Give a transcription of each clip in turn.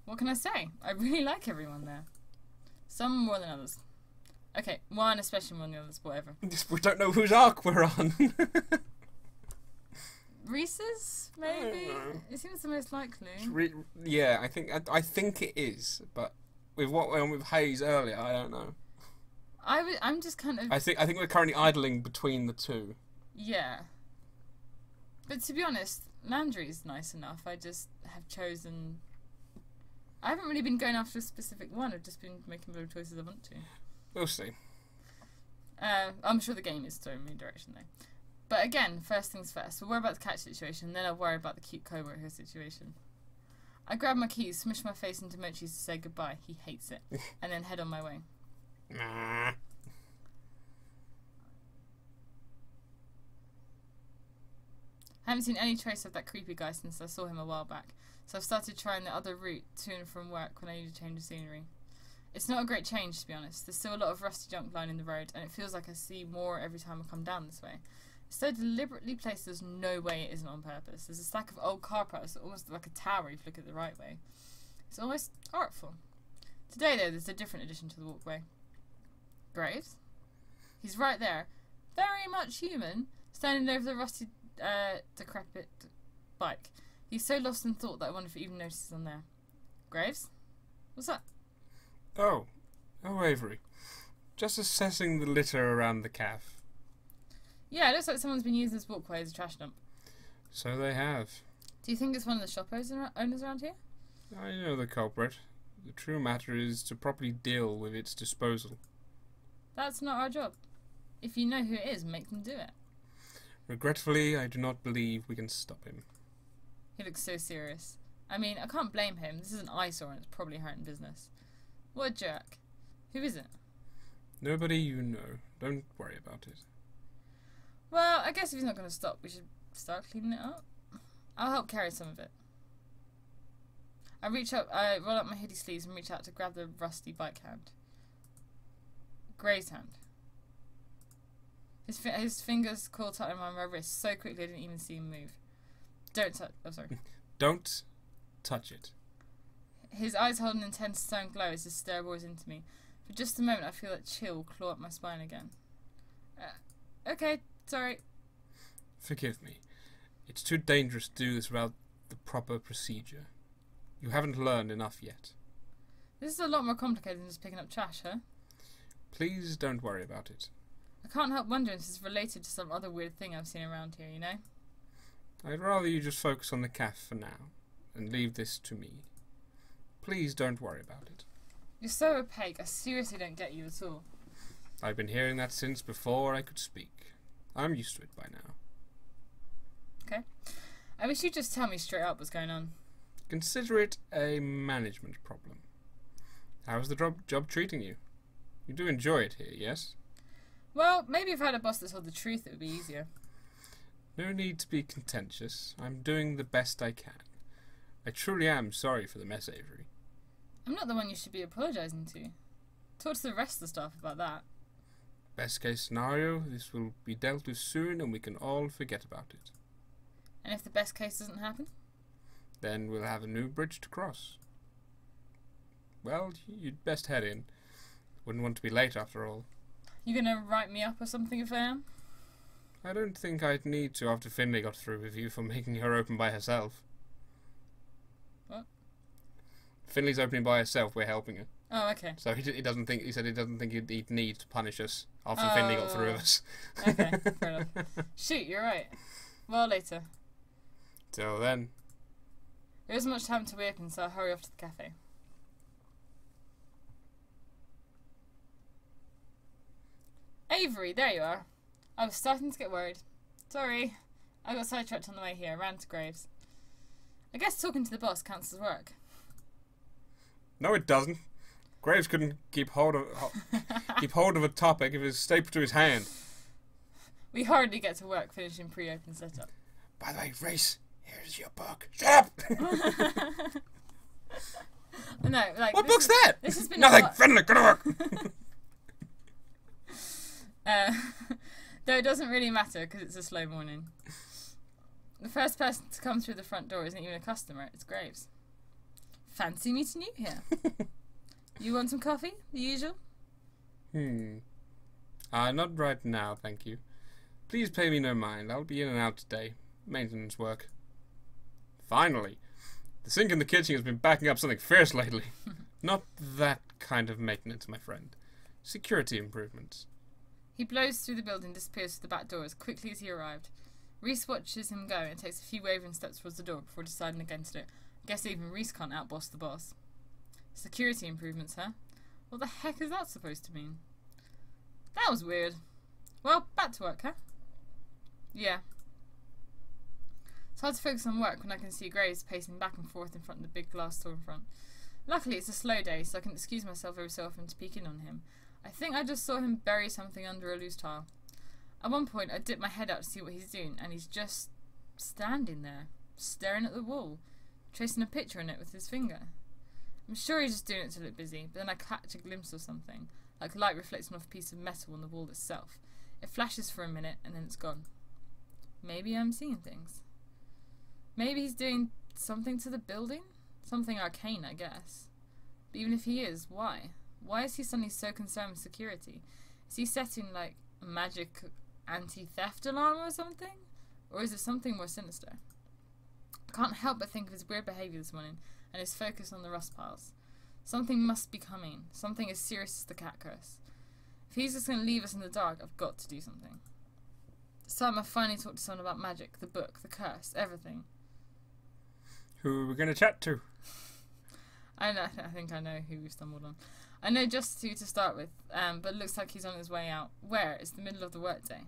What can I say? I really like everyone there. Some more than others. Okay, one especially more than the others, whatever. We don't know whose arc we're on. Reese's, maybe? It seems the most likely. Yeah, I think it is, but with what went on with Hayes earlier, I don't know. I'm just kind of... I think we're currently idling between the two. Yeah. But to be honest, Landry's nice enough. I just have chosen... I haven't really been going after a specific one. I've just been making whatever choices I want to. We'll see. I'm sure the game is throwing me a direction though. But again, first things first. We'll worry about the catch situation, then I'll worry about the cute co-worker situation. I grab my keys, smush my face into Mochi's to say goodbye. He hates it. And then head on my way. Nah. I haven't seen any trace of that creepy guy since I saw him a while back, so I've started trying the other route to and from work when I need a change of scenery. It's not a great change, to be honest. There's still a lot of rusty junk lining the road, and it feels like I see more every time I come down this way. It's so deliberately placed there's no way it isn't on purpose. There's a stack of old car parts that almost look like a tower if you look at it the right way. It's almost artful. Today, though, there's a different addition to the walkway. Graves? He's right there, very much human, standing over the rusty, decrepit bike. He's so lost in thought that I wonder if he even notices on there. Graves? What's that? Oh, Avery. Just assessing the litter around the cafe. Yeah, it looks like someone's been using this walkway as a trash dump. So they have. Do you think it's one of the shop owners around here? I know the culprit. The true matter is to properly deal with its disposal. That's not our job. If you know who it is, make them do it. Regretfully, I do not believe we can stop him. He looks so serious. I mean, I can't blame him. This is an eyesore and it's probably hurting business. What a jerk. Who is it? Nobody you know. Don't worry about it. Well, I guess if he's not going to stop, we should start cleaning it up. I'll help carry some of it. I roll up my hoodie sleeves and reach out to grab the rusty bike hand. Gray's hand. His fingers coiled tight around my wrist so quickly I didn't even see him move. Don't touch... Oh, sorry. Don't touch it. His eyes hold an intense stone glow as his stare roars into me. For just a moment I feel that chill claw up my spine again. Okay, sorry. Forgive me. It's too dangerous to do this without the proper procedure. You haven't learned enough yet. This is a lot more complicated than just picking up trash, huh? Please don't worry about it. I can't help wondering if this is related to some other weird thing I've seen around here, you know? I'd rather you just focus on the cafe for now, and leave this to me. Please don't worry about it. You're so opaque, I seriously don't get you at all. I've been hearing that since before I could speak. I'm used to it by now. Okay. I wish you'd just tell me straight up what's going on. Consider it a management problem. How's the job treating you? You do enjoy it here, yes? Well, maybe if I had a boss that told the truth it would be easier. No need to be contentious. I'm doing the best I can. I truly am sorry for the mess, Avery. I'm not the one you should be apologising to. Talk to the rest of the staff about that. Best case scenario, this will be dealt with soon and we can all forget about it. And if the best case doesn't happen? Then we'll have a new bridge to cross. Well, you'd best head in. Wouldn't want to be late after all. You gonna write me up or something if I am? I don't think I'd need to after Finley got through with you for making her open by herself. What? Finley's opening by herself, we're helping her. Oh, okay. So he doesn't think he'd need to punish us after Finley got through with us. Okay, fair enough. Shoot, you're right. Well, later. Till then. There isn't much time to reopen, so I'll hurry off to the cafe. Avery, there you are. I was starting to get worried. Sorry. I got sidetracked on the way here. Ran to Graves. I guess talking to the boss counts as work. No, it doesn't. Graves couldn't keep hold of a topic if it was stapled to his hand. We hardly get to work finishing pre-open setup. By the way, Race, here's your book. Shut up! No, like what book's that? This has been nothing. Finley, go to work. Though it doesn't really matter because it's a slow morning. The first person to come through the front door isn't even a customer, it's Graves. Fancy meeting you here. You want some coffee? The usual? Not right now, thank you. Please pay me no mind. I'll be in and out today. Maintenance work. Finally! The sink in the kitchen has been backing up something fierce lately. Not that kind of maintenance, my friend. Security improvements. He blows through the building and disappears through the back door as quickly as he arrived. Reese watches him go and takes a few wavering steps towards the door before deciding against it. I guess even Reese can't outboss the boss. Security improvements, huh? What the heck is that supposed to mean? That was weird. Well, back to work, huh? Yeah. It's hard to focus on work when I can see Graves pacing back and forth in front of the big glass door in front. Luckily, it's a slow day, so I can excuse myself every so often to peek in on him. I think I just saw him bury something under a loose tile. At one point, I dipped my head out to see what he's doing, and he's just standing there, staring at the wall, tracing a picture in it with his finger. I'm sure he's just doing it to look busy, but then I catch a glimpse of something, like light reflecting off a piece of metal on the wall itself. It flashes for a minute, and then it's gone. Maybe I'm seeing things. Maybe he's doing something to the building? Something arcane, I guess. But even if he is, why? Why is he suddenly so concerned with security? Is he setting, like, a magic anti-theft alarm or something? Or is it something more sinister? I can't help but think of his weird behaviour this morning and his focus on the rust piles. Something must be coming. Something as serious as the cat curse. If he's just going to leave us in the dark, I've got to do something. This time I finally talked to someone about magic, the book, the curse, everything. Who are we going to chat to? I think I know who we've stumbled on. I know just who to start with, but it looks like he's on his way out. Where? It's the middle of the workday.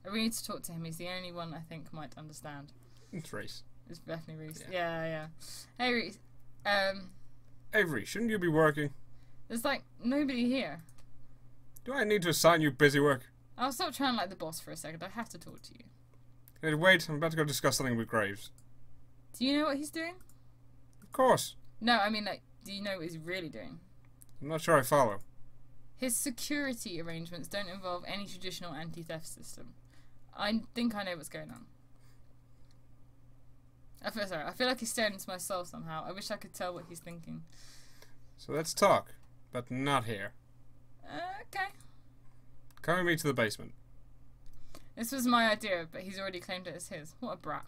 I really need to talk to him. He's the only one I think might understand. It's Reese. It's definitely Reese. Yeah. Hey, Reese. Avery, shouldn't you be working? There's, like, nobody here. Do I need to assign you busy work? I'll stop trying like the boss for a second. I have to talk to you. Hey, wait, I'm about to go discuss something with Graves. Do you know what he's doing? Of course. No, I mean, like, do you know what he's really doing? I'm not sure I follow. His security arrangements don't involve any traditional anti-theft system. I think I know what's going on. I feel like he's staring into my soul somehow. I wish I could tell what he's thinking. So let's talk, but not here. Okay. Come with me to the basement. This was my idea, but he's already claimed it as his. What a brat.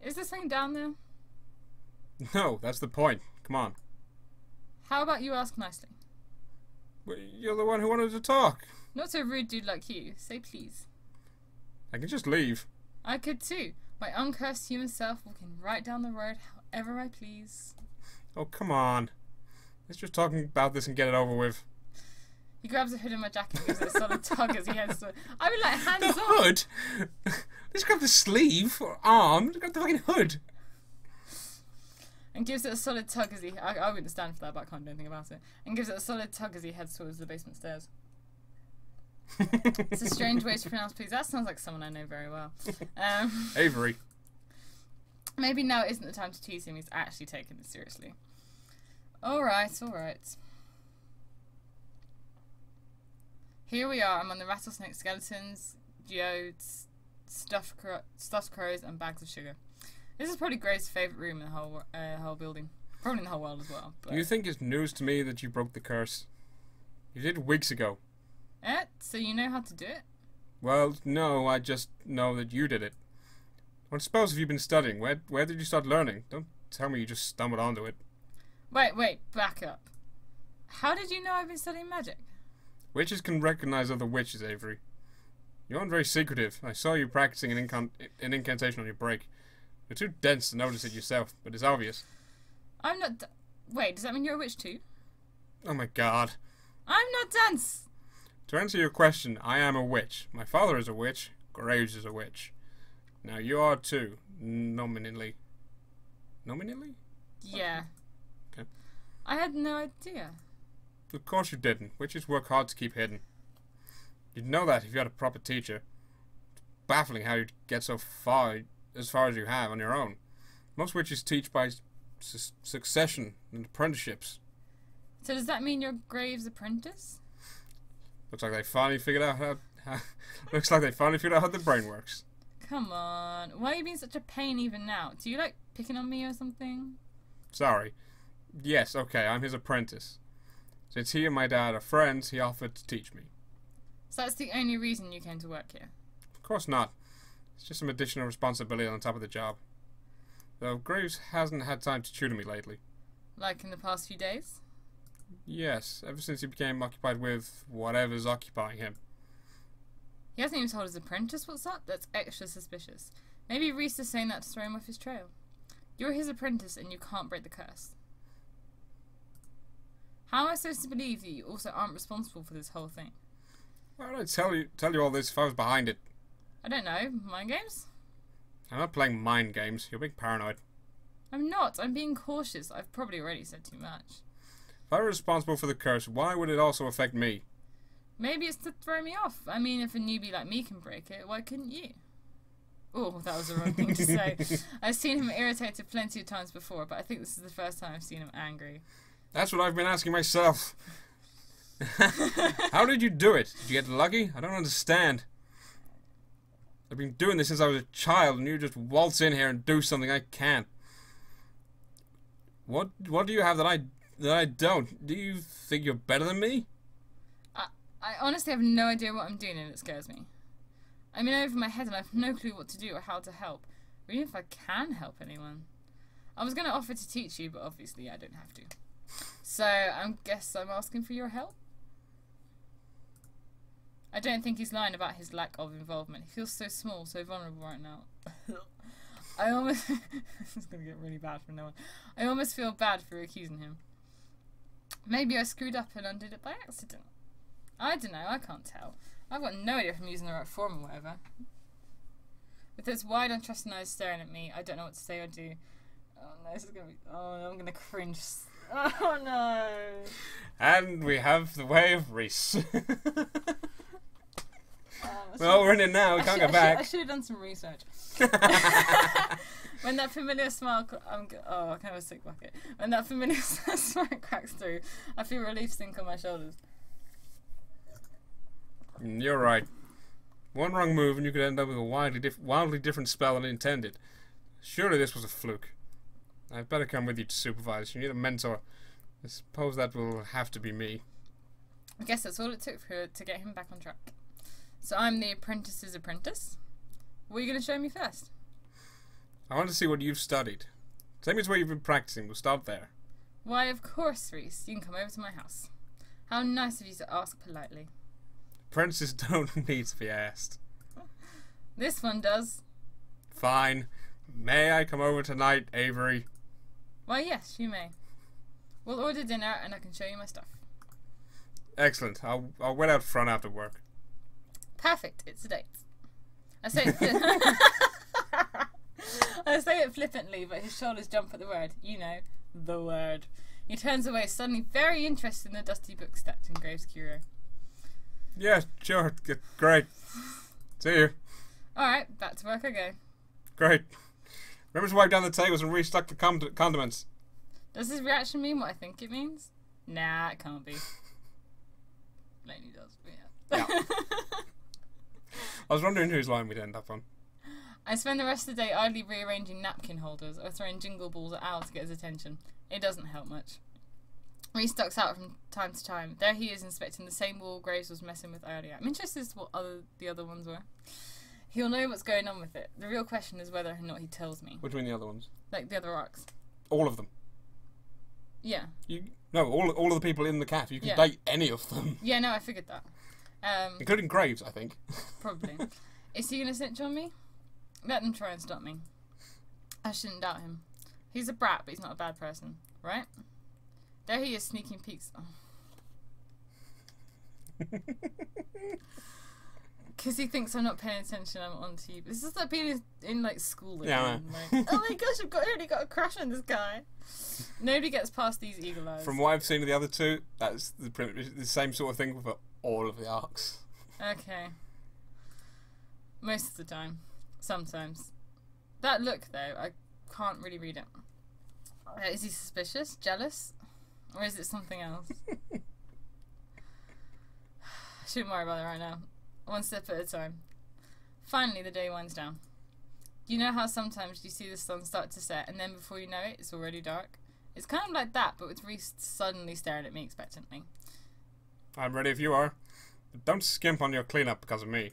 Is this thing down there? No, that's the point. Come on. How about you ask nicely? Well, you're the one who wanted to talk. Not to a rude dude like you. Say please. I can just leave. I could too. My uncursed human self walking right down the road however I please. Oh, come on. Let's just talk about this and get it over with. He grabs a hood in my jacket and gives it a solid tug as he heads to it. I mean, like, hands The off. hood? Let's grab the sleeve or arm. Let's grab the fucking hood. And gives it a solid tug as he... I wouldn't stand for that, but I can't do anything about it. And gives it a solid tug as he heads towards the basement stairs. It's a strange way to pronounce please. That sounds like someone I know very well. Avery. Maybe now isn't the time to tease him. He's actually taking it seriously. Alright. Here we are. I'm on the rattlesnake skeletons, geodes, stuffed crows, and bags of sugar. This is probably Grace's favourite room in the whole building. Probably in the whole world as well. But You think it's news to me that you broke the curse? You did weeks ago. so you know how to do it? Well, no, I just know that you did it. What suppose have you been studying? Where did you start learning? Don't tell me you just stumbled onto it. Wait, back up. How did you know I've been studying magic? Witches can recognize other witches, Avery. You aren't very secretive. I saw you practicing an incantation on your break. You're too dense to notice it yourself, but it's obvious. I'm not... Wait, does that mean you're a witch too? Oh my god. I'm not dense! To answer your question, I am a witch. My father is a witch. Graves is a witch. Now you are too, nominally. Nominally? Yeah. Okay. I had no idea. Of course you didn't. Witches work hard to keep hidden. You'd know that if you had a proper teacher. It's baffling how you'd get so far, as far as you have, on your own. Most witches teach by succession and apprenticeships. So does that mean you're Graves' apprentice? Looks like they finally figured out how looks like they finally figured out how the brain works. Come on. Why are you being such a pain even now? Do you like picking on me or something? Sorry. Yes, okay, I'm his apprentice. Since he and my dad are friends, he offered to teach me. So that's the only reason you came to work here? Of course not. It's just some additional responsibility on top of the job. Though Graves hasn't had time to tutor me lately. Like in the past few days? Yes, ever since he became occupied with whatever's occupying him. He hasn't even told his apprentice what's up? That's extra suspicious. Maybe Reese is saying that to throw him off his trail. You're his apprentice and you can't break the curse. How am I supposed to believe that you also aren't responsible for this whole thing? Why would I tell you all this if I was behind it? I don't know. Mind games? I'm not playing mind games. You're being paranoid. I'm not. I'm being cautious. I've probably already said too much. If I were responsible for the curse, why would it also affect me? Maybe it's to throw me off. I mean, if a newbie like me can break it, why couldn't you? Oh, that was the wrong thing to say. I've seen him irritated plenty of times before, but I think this is the first time I've seen him angry. That's what I've been asking myself. How did you do it? Did you get lucky? I don't understand. I've been doing this since I was a child, and you just waltz in here and do something I can't. What do you have that I don't? Do you think you're better than me? I honestly have no idea what I'm doing, and it scares me. I'm in over my head, and I have no clue what to do or how to help, or even if I can help anyone. I was going to offer to teach you, but obviously I don't have to. So I guess I'm asking for your help. I don't think he's lying about his lack of involvement. He feels so small, so vulnerable right now. I almost... This is going to get really bad for no one. I almost feel bad for accusing him. Maybe I screwed up and undid it by accident. I don't know, I can't tell. I've got no idea if I'm using the right form or whatever. With those wide, untrusting eyes staring at me, I don't know what to say or do. Oh no, this is going to be... Oh no, I'm going to cringe. Oh no. And we have the way of Reese. Well, we're in it now. We can't go back. I should have done some research. When that familiar smile... I kind of a sick bucket. When that familiar smile cracks through, I feel relief sink on my shoulders. You're right. One wrong move and you could end up with a wildly different spell than intended. Surely this was a fluke. I'd better come with you to supervise. You need a mentor. I suppose that will have to be me. I guess that's all it took to get him back on track. So I'm the apprentice's apprentice. What are you going to show me first? I want to see what you've studied. Take me to where you've been practicing. We'll start there. Why, of course, Reese. You can come over to my house. How nice of you to ask politely. Apprentices don't need to be asked. This one does. Fine. May I come over tonight, Avery? Why, yes, you may. We'll order dinner and I can show you my stuff. Excellent. I'll wait out front after work. Perfect. It's a date. I say it flippantly, but his shoulders jump at the word. You know, the word. He turns away, suddenly very interested in the dusty book stacked in Graves' Curio. Yeah, sure. Great. See you. Alright, back to work I go. Great. Remember to wipe down the tables and restock the condiments. Does his reaction mean what I think it means? Nah, it can't be. Lainey does, but yeah. I was wondering whose line we'd end up on. I spend the rest of the day idly rearranging napkin holders or throwing jingle balls at Al to get his attention. It doesn't help much. Reese ducks out from time to time. There he is inspecting the same wall Graves was messing with earlier. I'm interested as to what the other ones were. He'll know what's going on with it. The real question is whether or not he tells me. Which one the other ones? Like the other arcs. All of them. Yeah. All of the people in the cat. You can Yeah. date any of them. Yeah, no, I figured that. Including Graves, I think. Probably. Is he going to snitch on me? Let them try and stop me. I shouldn't doubt him. He's a brat, but he's not a bad person, right? There he is, sneaking peeks. Because he thinks I'm not paying attention, I'm on to you. This is like being in like school again. Yeah. Like, oh my gosh, I've already got a crush on this guy. Nobody gets past these eagle eyes. From what I've seen of the other two, that's the same sort of thing for all of the arcs. Okay. Most of the time. Sometimes. That look, though, I can't really read it. Is he suspicious? Jealous? Or is it something else? Shouldn't worry about it right now. One step at a time. Finally, the day winds down. You know how sometimes you see the sun start to set, and then before you know it, it's already dark? It's kind of like that, but with Reese suddenly staring at me expectantly. I'm ready if you are. But don't skimp on your cleanup because of me.